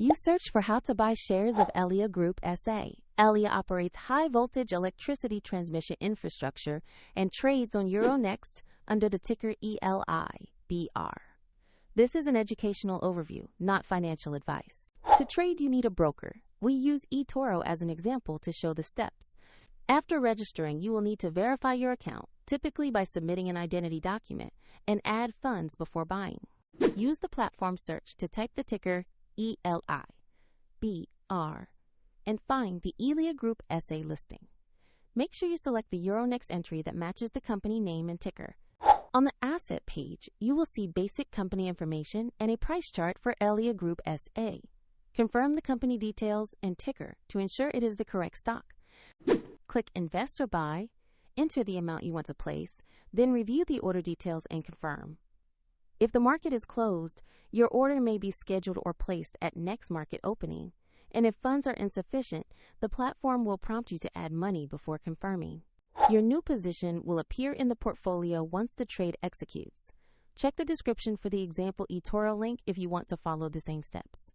You search for how to buy shares of Elia Group SA. Elia operates high-voltage electricity transmission infrastructure and trades on Euronext under the ticker ELI.BR. This is an educational overview, not financial advice. To trade, you need a broker. We use eToro as an example to show the steps. After registering, you will need to verify your account, typically by submitting an identity document, and add funds before buying. Use the platform search to type the ticker ELI.BR and find the Elia Group SA listing. Make sure you select the Euronext entry that matches the company name and ticker. On the asset page, you will see basic company information and a price chart for Elia Group SA. Confirm the company details and ticker to ensure it is the correct stock. Click Invest or Buy, enter the amount you want to place, then review the order details and confirm. If the market is closed, your order may be scheduled or placed at next market opening, and if funds are insufficient, the platform will prompt you to add money before confirming. Your new position will appear in the portfolio once the trade executes. Check the description for the example eToro link if you want to follow the same steps.